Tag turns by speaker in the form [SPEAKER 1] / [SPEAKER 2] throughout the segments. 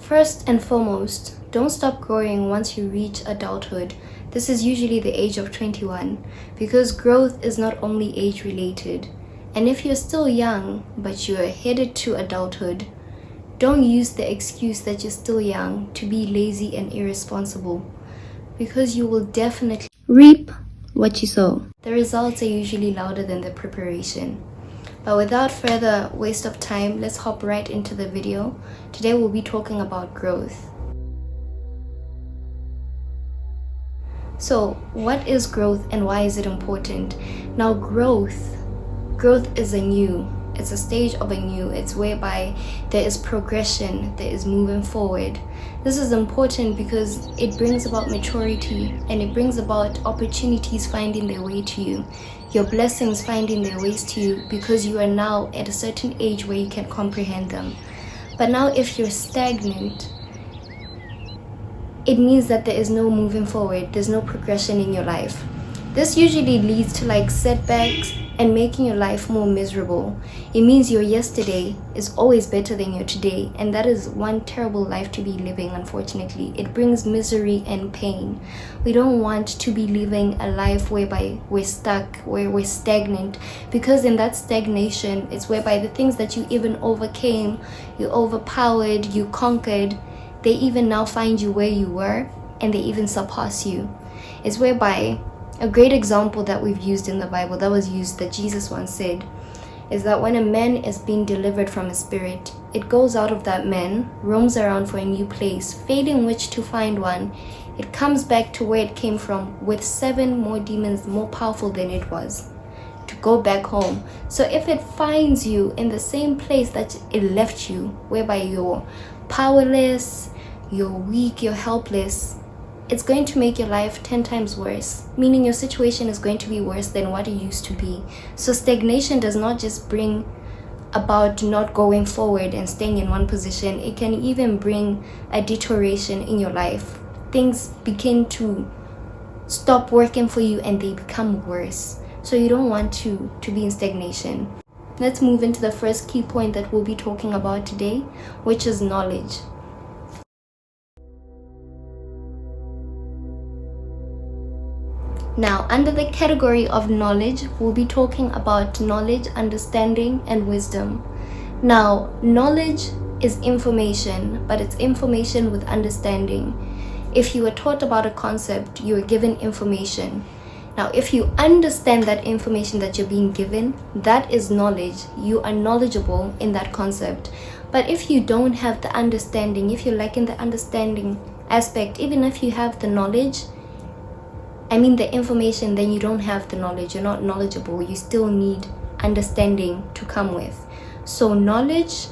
[SPEAKER 1] First and foremost, don't stop growing once you reach adulthood. This is usually the age of 21, because growth is not only age related. And if you're still young, but you're headed to adulthood, don't use the excuse that you're still young to be lazy and irresponsible, because you will definitely reap what you sow. The results are usually louder than the preparation. But without further waste of time, let's hop right into the video. Today we'll be talking about growth. So what is growth and why is it important? Now growth is it's a stage of a new. It's whereby there is progression, there is moving forward. This is important because it brings about maturity and it brings about opportunities finding their way to you. Your blessings finding their ways to you because you are now at a certain age where you can comprehend them. But now if you're stagnant, it means that there is no moving forward, there's no progression in your life. This usually leads to setbacks and making your life more miserable. It means your yesterday is always better than your today, and that is one terrible life to be living, unfortunately. It brings misery and pain. We don't want to be living a life whereby we're stuck, where we're stagnant, because in that stagnation, it's whereby the things that you even overcame, you overpowered, you conquered, they even now find you where you were, and they even surpass you. It's whereby a great example that we've used in the Bible, that Jesus once said, is that when a man is being delivered from a spirit, it goes out of that man, roams around for a new place, failing which to find one, it comes back to where it came from with 7 more demons more powerful than it was, to go back home. So if it finds you in the same place that it left you, whereby you're powerless, you're weak, you're helpless, it's going to make your life 10 times worse, meaning your situation is going to be worse than what it used to be. So stagnation does not just bring about not going forward and staying in one position. It can even bring a deterioration in your life. Things begin to stop working for you and they become worse. So you don't want to be in stagnation. Let's move into the first key point that we'll be talking about today, which is knowledge. Now, under the category of knowledge, we'll be talking about knowledge, understanding, and wisdom. Now, knowledge is information, but it's information with understanding. If you were taught about a concept, you were given information. Now, if you understand that information that you're being given, that is knowledge. You are knowledgeable in that concept. But if you don't have the understanding, if you're lacking the understanding aspect, even if you have the knowledge, the information, then you don't have the knowledge. You're not knowledgeable. You still need understanding to come with. So knowledge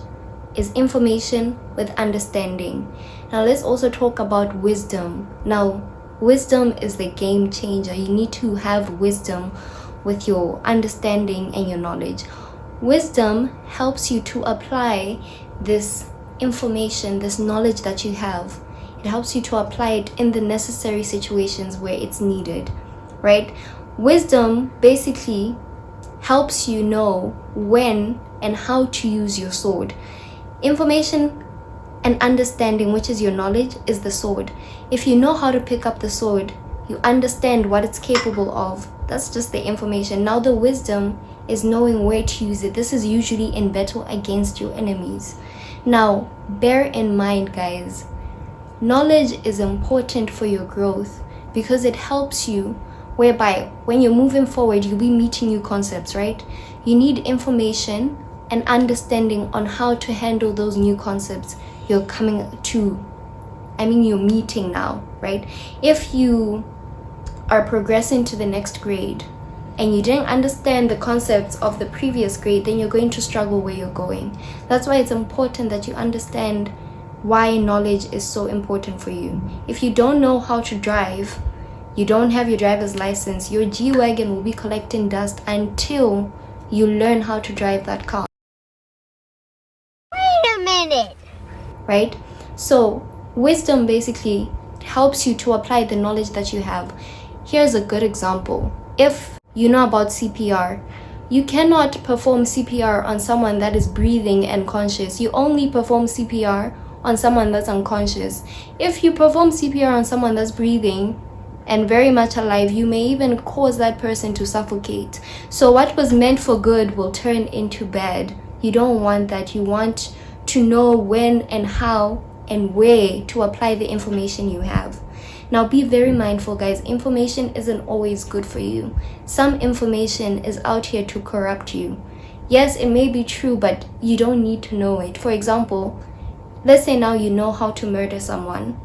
[SPEAKER 1] is information with understanding. Now let's also talk about wisdom. Now, wisdom is the game changer. You need to have wisdom with your understanding and your knowledge. Wisdom helps you to apply this information, this knowledge that you have. It helps you to apply it in the necessary situations where it's needed, right? Wisdom basically helps you know when and how to use your sword. Information and understanding, which is your knowledge, is the sword. If you know how to pick up the sword, you understand what it's capable of. That's just the information. Now the wisdom is knowing where to use it. This is usually in battle against your enemies. Now, bear in mind, guys, knowledge is important for your growth because it helps you whereby when you're moving forward, you'll be meeting new concepts, right? You need information and understanding on how to handle those new concepts you're meeting now, right? If you are progressing to the next grade and you didn't understand the concepts of the previous grade, then you're going to struggle where you're going. That's why it's important that you understand why knowledge is so important for you. If you don't know how to drive, you don't have your driver's license, your G-Wagon will be collecting dust until you learn how to drive that car.
[SPEAKER 2] Wait a minute!
[SPEAKER 1] Right? So, wisdom basically helps you to apply the knowledge that you have. Here's a good example. If you know about CPR, you cannot perform CPR on someone that is breathing and conscious. You only perform CPR on someone that's unconscious. If you perform CPR on someone that's breathing and very much alive, you may even cause that person to suffocate. So what was meant for good will turn into bad. You don't want that. You want to know when and how and where to apply the information you have. Now be very mindful, guys. Information isn't always good for you. Some information is out here to corrupt you. Yes, it may be true, but you don't need to know it. For example, let's say now you know how to murder someone.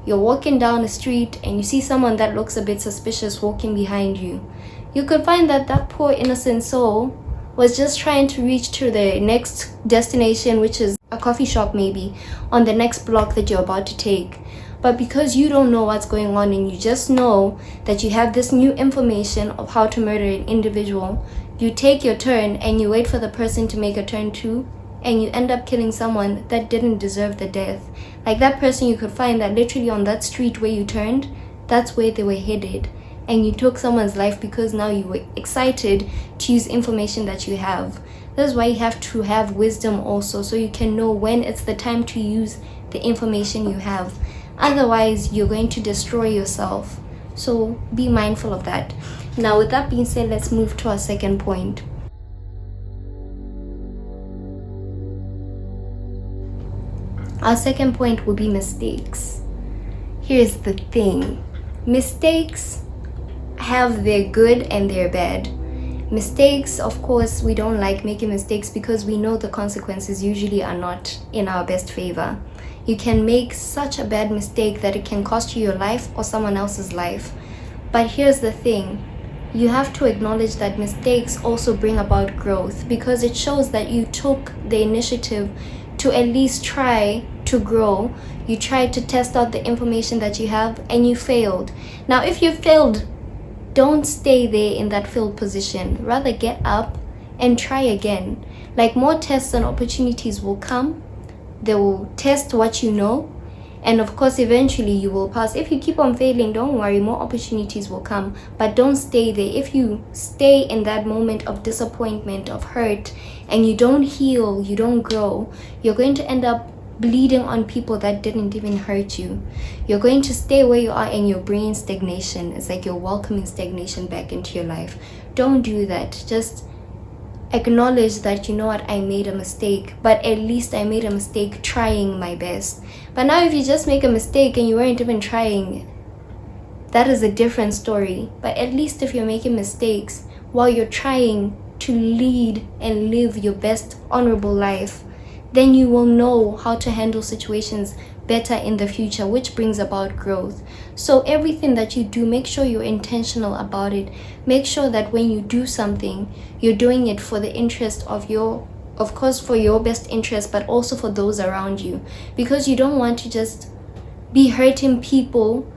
[SPEAKER 1] You're walking down the street and you see someone that looks a bit suspicious walking behind you. You could find that that poor innocent soul was just trying to reach to the next destination, which is a coffee shop maybe, on the next block that you're about to take. But because you don't know what's going on and you just know that you have this new information of how to murder an individual, you take your turn and you wait for the person to make a turn too, and you end up killing someone that didn't deserve the death. Like that person, you could find that literally on that street where you turned, that's where they were headed. And you took someone's life because now you were excited to use information that you have. That's why you have to have wisdom also, so you can know when it's the time to use the information you have. Otherwise, you're going to destroy yourself. So be mindful of that. Now, with that being said, let's move to our second point. Our second point will be mistakes. Here's the thing. Mistakes have their good and their bad. Mistakes, of course, we don't like making mistakes because we know the consequences usually are not in our best favor. You can make such a bad mistake that it can cost you your life or someone else's life. But here's the thing. You have to acknowledge that mistakes also bring about growth, because it shows that you took the initiative to at least try to grow. You tried to test out the information that you have and you failed. Now, if you failed, don't stay there in that failed position. Rather get up and try again. Like, more tests and opportunities will come. They will test what you know, and of course eventually you will pass. If you keep on failing, don't worry, more opportunities will come, but don't stay there. If you stay in that moment of disappointment, of hurt, and you don't heal, you don't grow, you're going to end up bleeding on people that didn't even hurt you. You're going to stay where you are and you're bringing stagnation. It's like you're welcoming stagnation back into your life. Don't do that. Just acknowledge that, you know what, I made a mistake, but at least I made a mistake trying my best. But now if you just make a mistake and you weren't even trying, that is a different story. But at least if you're making mistakes while you're trying to lead and live your best honorable life, then you will know how to handle situations better in the future, which brings about growth. So everything that you do, make sure you're intentional about it. Make sure that when you do something, you're doing it for the interest of course for your best interest, but also for those around you, because you don't want to just be hurting people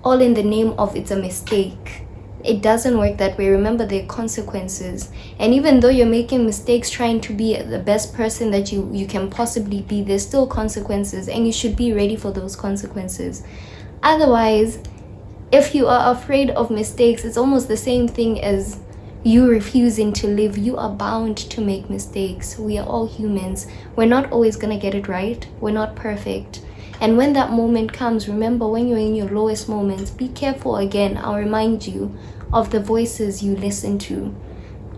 [SPEAKER 1] all in the name of it's a mistake. It doesn't work that way. Remember, there are consequences, and even though you're making mistakes trying to be the best person that you can possibly be, there's still consequences, and you should be ready for those consequences. Otherwise, if you are afraid of mistakes, it's almost the same thing as you refusing to live. You are bound to make mistakes. We are all humans. We're not always gonna get it right. We're not perfect. And when that moment comes, remember, when you're in your lowest moments, be careful again. I'll remind you of the voices you listen to.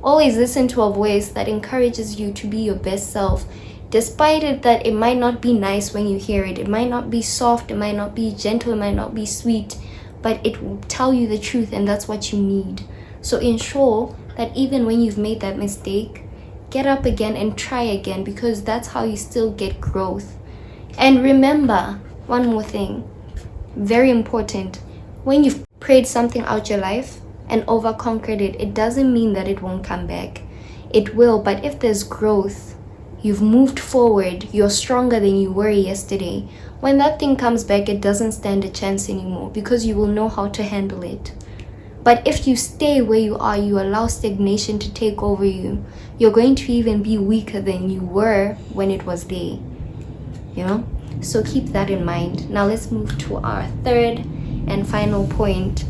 [SPEAKER 1] Always listen to a voice that encourages you to be your best self, despite it that it might not be nice when you hear it. It might not be soft, it might not be gentle, it might not be sweet, but it will tell you the truth, and that's what you need. So ensure that even when you've made that mistake, get up again and try again, because that's how you still get growth. And remember, one more thing, very important. When you've prayed something out your life and overconquered it, it doesn't mean that it won't come back. It will, but if there's growth, you've moved forward, you're stronger than you were yesterday. When that thing comes back, it doesn't stand a chance anymore, because you will know how to handle it. But if you stay where you are, you allow stagnation to take over you, you're going to even be weaker than you were when it was there. You know, so keep that in mind. Now let's move to our third and final point.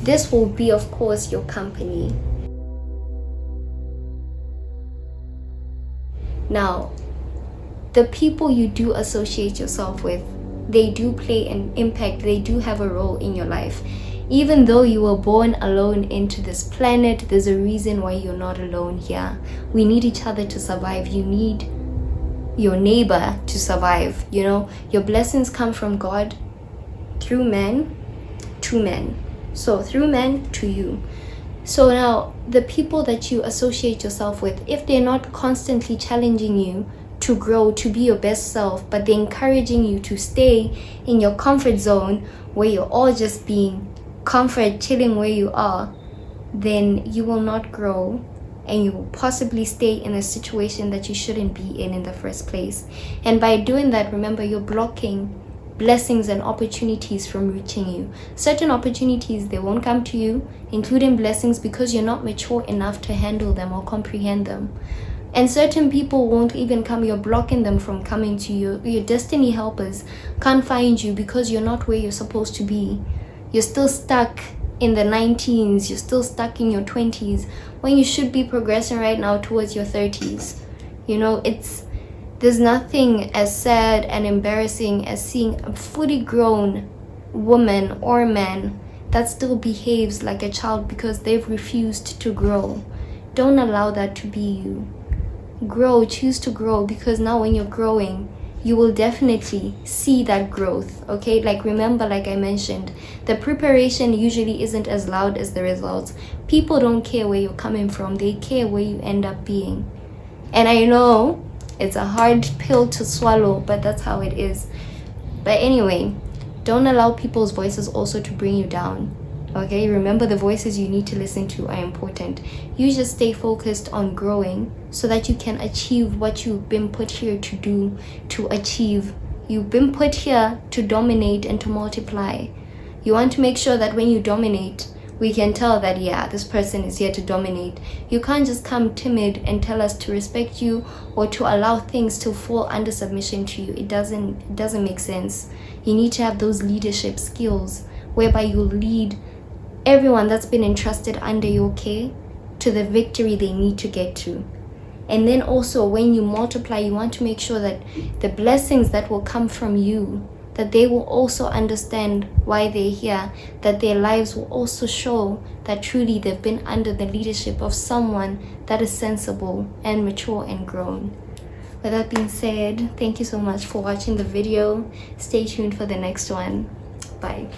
[SPEAKER 1] This will be, of course, your company. Now, the people you do associate yourself with, they do play an impact, they do have a role in your life. Even though you were born alone into this planet, there's a reason why you're not alone here. We need each other to survive. You need your neighbor to survive. You know, your blessings come from God through men to men. So through men to you. So now the people that you associate yourself with, if they're not constantly challenging you to grow, to be your best self, but they're encouraging you to stay in your comfort zone where you're all just being comfort, chilling where you are, then you will not grow, and you will possibly stay in a situation that you shouldn't be in the first place. And by doing that, remember, you're blocking blessings and opportunities from reaching you. Certain opportunities, they won't come to you, including blessings, because you're not mature enough to handle them or comprehend them. And certain people won't even come. You're blocking them from coming to you. Your destiny helpers can't find you because you're not where you're supposed to be. You're still stuck in the 19s. You're still stuck in your 20s when you should be progressing right now towards your 30s. You know, there's nothing as sad and embarrassing as seeing a fully grown woman or man that still behaves like a child because they've refused to grow. Don't allow that to be you. Grow, choose to grow, because now when you're growing, you will definitely see that growth. Okay, like remember, like I mentioned, the preparation usually isn't as loud as the results. People don't care where you're coming from, they care where you end up being. And I know it's a hard pill to swallow, but that's how it is. But anyway, don't allow people's voices also to bring you down. Okay, remember, the voices you need to listen to are important. You just stay focused on growing so that you can achieve what you've been put here to do, to achieve. You've been put here to dominate and to multiply. You want to make sure that when you dominate, we can tell that, yeah, this person is here to dominate. You can't just come timid and tell us to respect you or to allow things to fall under submission to you. It doesn't make sense. You need to have those leadership skills whereby you lead everyone that's been entrusted under your care to the victory they need to get to. And then also, when you multiply, you want to make sure that the blessings that will come from you, that they will also understand why they're here, that their lives will also show that truly they've been under the leadership of someone that is sensible and mature and grown. With that being said, thank you so much for watching the video. Stay tuned for the next one. Bye.